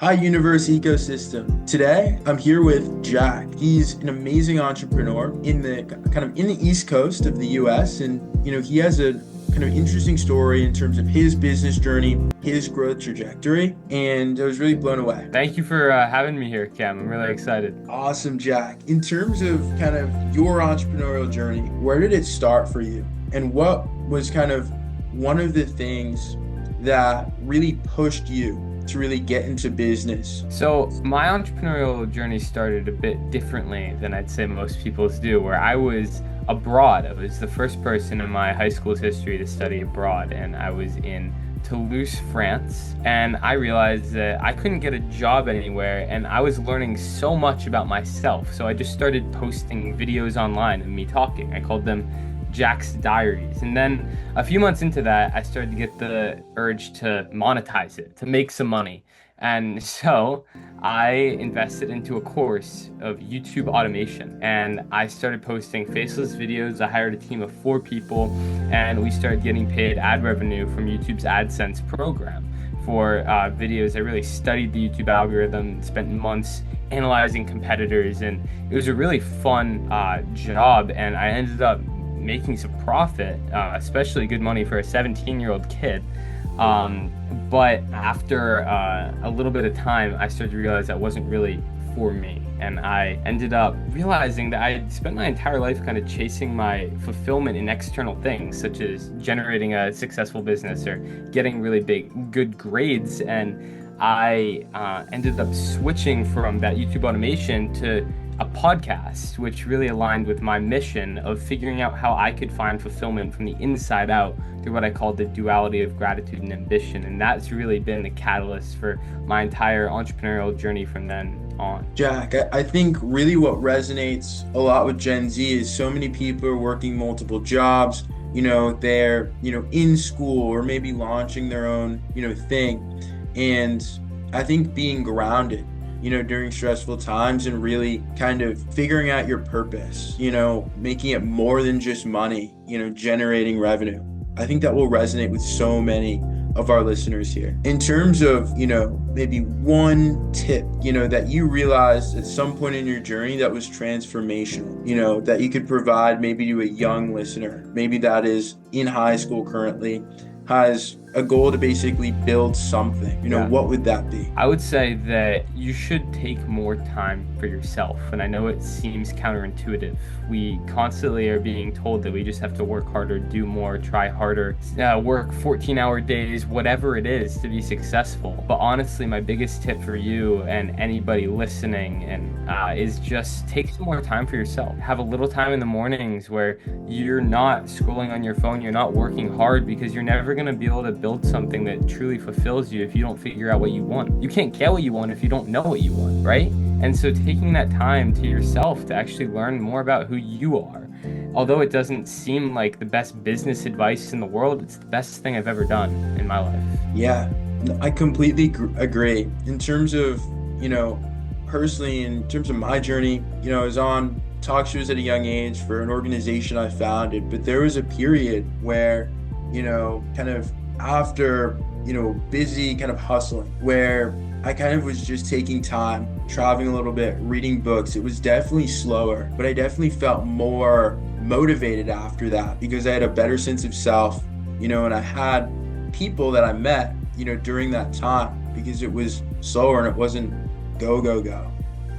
Hi, Universe ecosystem. Today, I'm here with Jack. He's an amazing entrepreneur in the East Coast of the US, and he has a kind of interesting story in terms of his business journey, his growth trajectory, and I was really blown away. Thank you for having me here, Cam. I'm really excited. Awesome, Jack. In terms of kind of your entrepreneurial journey, where did it start for you? And what was kind of one of the things that really pushed you to really get into business? So, my entrepreneurial journey started a bit differently than I'd say most people's do, where I was abroad. I was the first person in my high school's history to study abroad, and I was in Toulouse, France, and I realized that I couldn't get a job anywhere, and I was learning so much about myself. So I just started posting videos online of me talking. I called them Jack's Diaries. And then a few months into that, I started to get the urge to monetize it, to make some money. And so I invested into a course of YouTube automation and I started posting faceless videos. I hired a team of 4 people and we started getting paid ad revenue from YouTube's AdSense program for videos. I really studied the YouTube algorithm, spent months analyzing competitors, and it was a really fun job. And I ended up making some profit, especially good money for a 17-year-old kid. But after a little bit of time, I started to realize that wasn't really for me. And I ended up realizing that I had spent my entire life kind of chasing my fulfillment in external things, such as generating a successful business or getting really good grades. And I ended up switching from that YouTube automation to a podcast, which really aligned with my mission of figuring out how I could find fulfillment from the inside out through what I call the duality of gratitude and ambition. And that's really been the catalyst for my entire entrepreneurial journey from then on. Jack, I think really what resonates a lot with Gen Z is so many people are working multiple jobs. They're, in school or maybe launching their own, thing. And I think being grounded, during stressful times and really kind of figuring out your purpose, making it more than just money, generating revenue. I think that will resonate with so many of our listeners here. In terms of, maybe one tip, that you realized at some point in your journey that was transformational, that you could provide maybe to a young listener, maybe that is in high school currently, has a goal to basically build something, Yeah. what would that be? I would say that you should take more time for yourself. And I know it seems counterintuitive. We constantly are being told that we just have to work harder, do more, try harder, work 14-hour days, whatever it is to be successful. But honestly, my biggest tip for you and anybody listening is just take some more time for yourself. Have a little time in the mornings where you're not scrolling on your phone, you're not working hard, because you're never going to be able to build something that truly fulfills you if you don't figure out what you want. You can't get what you want if you don't know what you want, right? And so taking that time to yourself to actually learn more about who you are, although it doesn't seem like the best business advice in the world, it's the best thing I've ever done in my life. Yeah, no, I completely agree. In terms of, personally, in terms of my journey, I was on talk shows at a young age for an organization I founded, but there was a period where, kind of after, busy kind of hustling, where I kind of was just taking time, traveling a little bit, reading books. It was definitely slower, but I definitely felt more motivated after that because I had a better sense of self, and I had people that I met, during that time because it was slower and it wasn't go, go, go.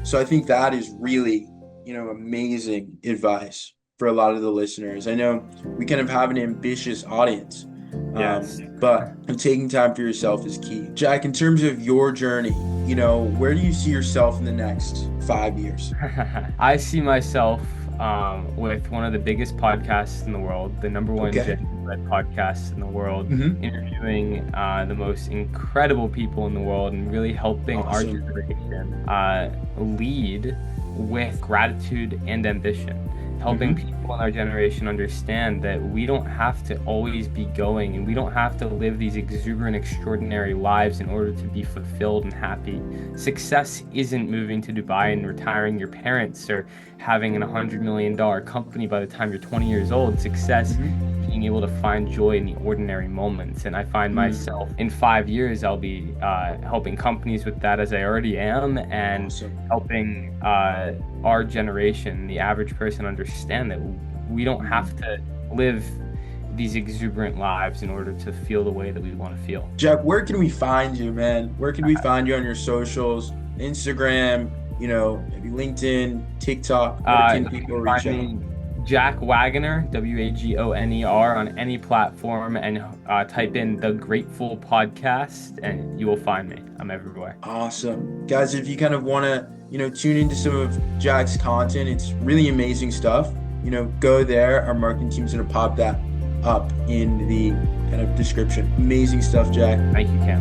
So I think that is really, amazing advice for a lot of the listeners. I know we kind of have an ambitious audience, Yes. but taking time for yourself is key. Jack, in terms of your journey, where do you see yourself in the next 5 years? I see myself with one of the biggest podcasts in the world, the number one Okay. Gen-led podcast in the world, Mm-hmm. interviewing the most incredible people in the world and really helping our Awesome. generation lead with gratitude and ambition. Helping Mm-hmm. people in our generation understand that we don't have to always be going and we don't have to live these exuberant, extraordinary lives in order to be fulfilled and happy. Success isn't moving to Dubai and retiring your parents or having an $100 million company by the time you're 20 years old. Success Mm-hmm. is being being able to find joy in the ordinary moments. And I find myself in 5 years, I'll be helping companies with that, as I already am, and Awesome. helping our generation, the average person, understand that we don't have to live these exuberant lives in order to feel the way that we want to feel. Jack, where can we find you, man? Where can we find you on your socials? Instagram, maybe LinkedIn, TikTok? Where can You people can reach find out? me Jack Wagoner, Wagoner, on any platform, and type in The Grateful Podcast, and you will find me. I'm everywhere. Awesome. Guys, if you kind of want to, tune into some of Jack's content, it's really amazing stuff. Go there. Our marketing team's going to pop that up in the kind of description. Amazing stuff, Jack. Thank you, Cam.